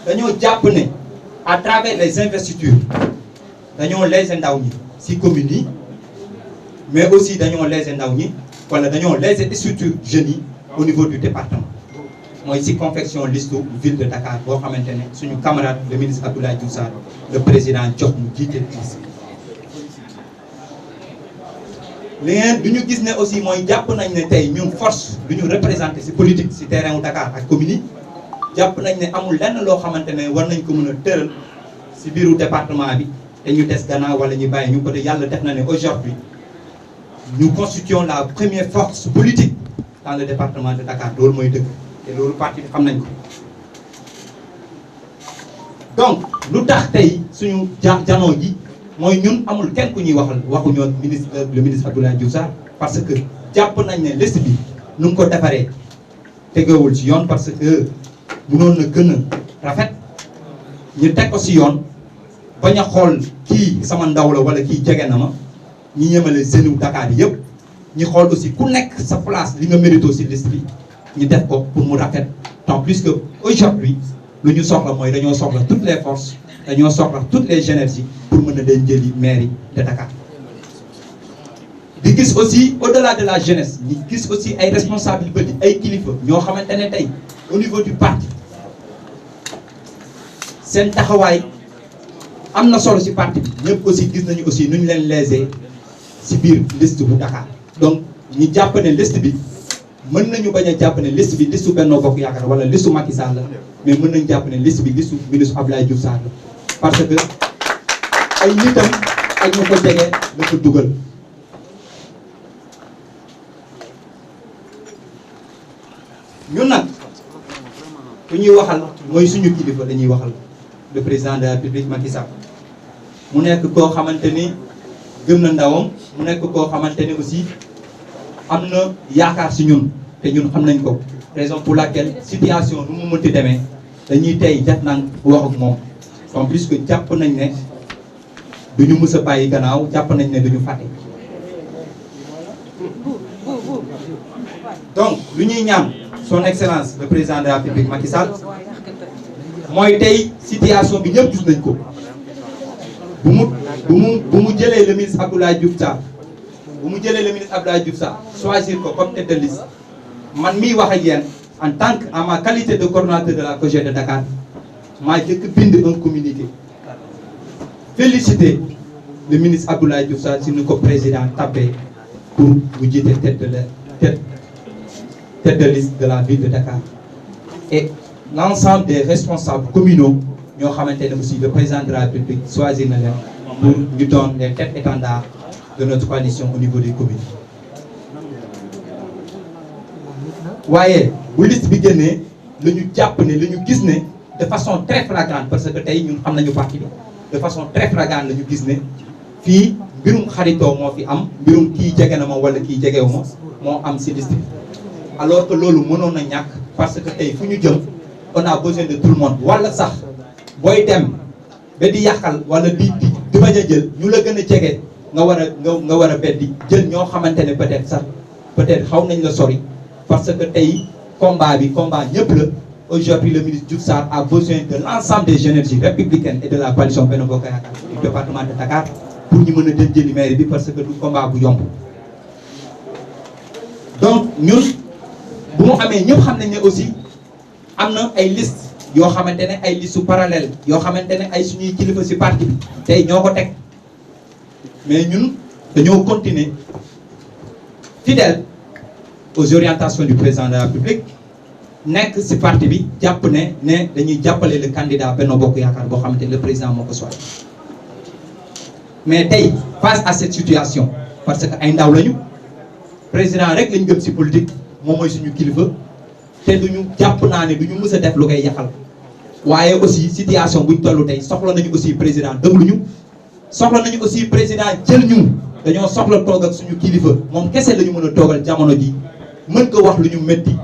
dañoo jàpp ne à travers les investitures dañoo léser ndaw ñi ci communes yi mais aussi dañoo léser ndaw ñi wala dañoo léser structures jeunes yi au niveau du département mooy ci confection liste ville de Dakar boo xamante ne suñu camarade le ministre Abdoulaye Diouf Sarr le président jox mu jiite liste léegi du ñu gis ne aussi mooy jàpp nañ ne tey ñun force du ñu représenté ci politique ci terrain wu Dakar ak communes yi jàpp nañ ne amul lenn loo xamante ne war nañ ko mën a tëral ci biiru département bi te ñu des gannaaw wala ñu bàyyi ñu ko te yàlla def na ne aujourd'hui nous constituons la première force politique dans le département de Dakar loolu mooy dëgg te loolu parti bi xam nañ ko donc lu tax tey suñu janoo ji mooy ñun amul kenn ku ñuy waxal waxuñoo ministre le ministre Abdoulaye Diouf Sarr parce que jàpp nañ ne liste bi nu mu ko defaree tegewul ci yoon parce que mënoon na gën a rafet ñu teg ko ci yoon bañ a xool kii sama ndaw la wala kii jege na ma ñi ñemale jeunes Dakar yi yëpp ñu xool aussi ku nekk sa place li nga mérito ci liste bi ñu def ko pour mu rafet tant plus que aujourd'hui lu ñu soxla mooy dañoo soxla toutes les forces dañoo soxla toutes les énergies pour mën a dem jëli mairie de Dakar di gis aussi au-delà de la jeunesse ñu gis aussi ay responsabilités ay kilifa ñoo xamante ne tey au niveau du parti seen taxawaay am na solo ci parti bi ñëpp aussi gis nañu aussi nu ñu leen léser ci biir liste bu Dakar donc ñu jàpp ne liste bi mën nañu bañ a jàpp ne liste bi liste Benno Bokk Yaakaar wala liste Macky Sall la mais mën nañu jàpp ne liste bi liste ministre Abdoulaye Diouf Sarr la parce que ay nitam ak ñu ko jege la ko dugal ñun nag ku ñuy waxal mooy suñu kilifa dañuy waxal le président de la République Macky Sall mu nekk koo xamante ni gëm na ndawam mu nekk koo xamante ni aussi am na yaakaar ci ñun te ñun xam nañ ko raison pour laquelle situation nu mu mënti demee dañuy tey def naan wax ak moom en plus que jàpp nañ ne duñu mës a bàyyi gannaaw jàpp nañ ne duñu fàtte donc lu ñuy ñaan son excellence le président de la République Macky Sall mooy tey situation bi ñëpp gis nañ ko bu mu jëlee le ministre Abdoulaye Diouf Sarr choisir ko comme tête de liste man miy wax ak yéen en tant que en ma qualité de coordonnateur de la COJER de Dakar maa jëkk bind un communiqué féliciter le ministre Abdoulaye Diouf Sarr si nu ko président tapé pour mu jiite tête de liste de la ville de Dakar et l'ensemble des responsables communaux ñoo xamante ne aussi le président de la République choisir na leen pour ñu doon les têtes étendards de notre coalition au niveau des communes. waaye bu liste bi génnee la ñu jàpp ne la ñu gis ne de façon très flagrante parce que tey ñun xam nañu parti bi de façon très flagrante la ñu gis ne fii mbirum xaritoo moo fi am mbirum kii jege na ma wala kii jegewu ma moo am ci liste bi alors que loolu mënoon na ñàkk parce que tey fu ñu jëm on a besoin de tout le monde wala sax booy dem ba di yàqal wala di bañ a jël ñu la gën a jege nga war a beddi jël ñoo xamante ne peut-être xaw nañ la sori parce que tey combat ñëpp la aujourd'hui le ministre Diouf Sarr a besoin de l'ensemble des énergies républicaines et de la coalition Benno Bokk Yaakaar du département de Dakar pour ñu mën a dem jëli mairie bi parce que du combat bu yomb donc ñun bu mu amee ñëpp xam nañ ne aussi am na ay liste yoo xamante ne ay liste parallèle yoo xamante ne ay suñuy kilifa ci parti bi tey ñoo ko teg mais ñun dañoo continuer fidèle aux orientations du président de la République nekk ci parti bi jàpp ne dañuy jàppale le candidat Benno Bokk Yaakaar boo xamante ne le président moo ko choisi mais tey face à cette situation parce que ay ndaw lañu président rek lañ gëm ci politique moom mooy suñu kilifa te duñu jàpp naa ne duñu mës a def lu koy yàqal waaye aussi situation buñ toll tey soxla nañu aussi président dégluñu soxla nañu aussi président jël ñu dañoo soxla toog ak suñu kilifa moom kese la ñu mën a toogal jamono ji mën ko wax lu ñu métti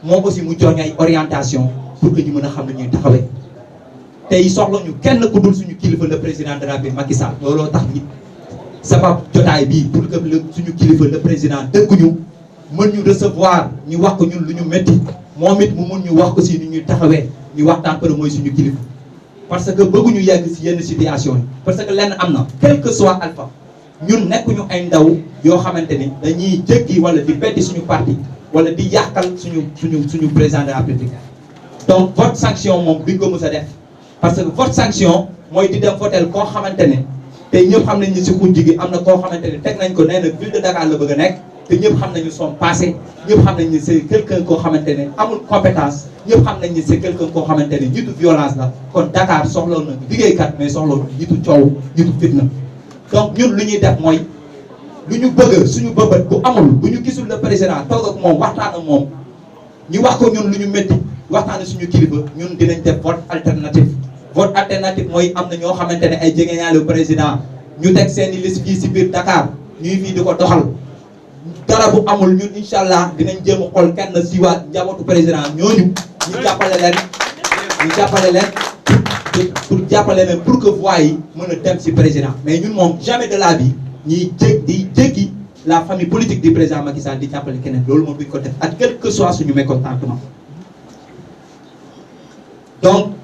moom aussi mu jox ay orientation pour que ñu mën a xam ne ñuy taxawee tey soxla ñu kenn ku dul suñu kilifa le président de la République Macky Sall looloo tax nit sabab jotaay bii pour que suñu kilifa le président dëgguñu mën ñu recevoir ñu wax ko ñun lu ñu métti moom it mu mën ñu wax aussi ni ñuy taxawee ñu waxtaan par mooy suñu kilifa parce que bëgguñu yegg ci yenn situation yi parce que lenn am na quel que soit alpha ñun nekkuñu ay ndaw yoo xamante ni dañuy jéggi wala di beddi suñu parti wala di yàqal suñu président de la République. Donc vote sanction moom duñ ko mës a def parce que vote sanction mooy di dem votel koo xamante ne te ñëpp xam nañ ni si xunj gi am na koo xamante ne teg nañ ko nee na ville de Dakar la bëgg a nekk te ñëpp xam nañu son passé ñëpp xam nañ ni c'est quelqu'un koo xamante ne amul compétence ñëpp xam nañ ni c'est quelqu'un koo xamante ne nitu violence la kon Dakar soxloon na liggéeykat mais soxloon nitu coow nitu fitna. Donc ñun lu ñuy def mooy lu ñu bëgg suñu bëbët bu amul bu ñu gisul le président toog ak moom waxtaan ak moom ñu wax ko ñun lu ñu métti waxtaan suñu kilifa ñun dinañ def vote alternatif. Vote alternatif mooy am na ñoo xamante ne ay jegeñaale président ñu teg seeni liste fii si biir Dakar ñuy fii di ko doxal dara bu amul ñun incha allah dinañ jéem a xool kenn si waa njabootu président ñooñu ñu jàppale leen pour jàppale leen pour que voix yi mën a dem si président mais ñun moom jamais de la vie ñuy di jéggi la famille politique du président Macky Sall di jàppale keneen loolu moom duñ ko def ak quel que soit suñu mécontentement. Donc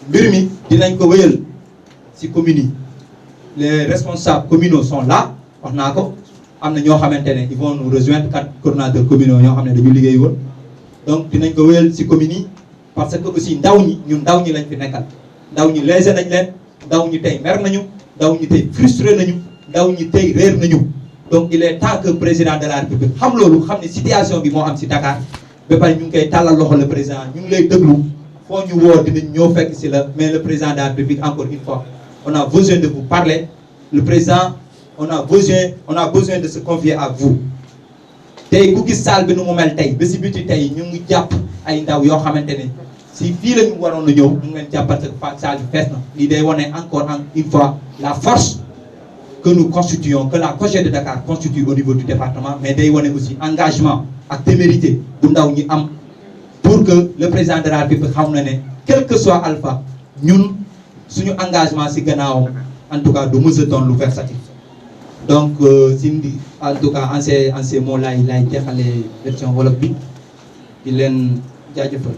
mbir mi dinañ ko wéyal ci communes yi les responsables communaux sont là wax naa ko am na ñoo xamante ne ils vont nous rejoindre 4 coordonnateurs communaux ñoo xam ne dañu liggéey woon donc dinañ ko wéyal ci communes yi parce que aussi ndaw ñi ñun ndaw ñi lañ fi nekkal ndaw ñi lésé nañ leen ndaw ñi tey mer nañu ndaw ñi tey frustré nañu ndaw ñi tey réer nañu donc il est temps que président de la République xam loolu xam ne situation bi moo am ci Dakar ba pare ñu ngi koy tàllal loxo le président ñu ngi lay déglu foo ñu woo dinañ ñëw fekk ci la mais le président de la République encore une fois on a besoin de vous parler le président on a besoin de se confier à vous tey ku gis salle bi nu mu mel tey ba ci biti tey ñu ngi jàpp ay ndaw yoo xamante ne si fii la ñu waroon a ñëw ñu ngi leen jàpp parce que salle bi fees na lii day wane encore une fois la force que nous constituons que la COJER de Dakar constitue au niveau du département mais day wane aussi engagement ak témérité bu ndaw ñi am pour que le président de la République xam na ne quel que soit alpha ñun suñu engagement ci gannaawam en tout cas du mës a doon lu versatif donc en tout cas en ces mots laay jeexale version wolof bi di leen jaajëfal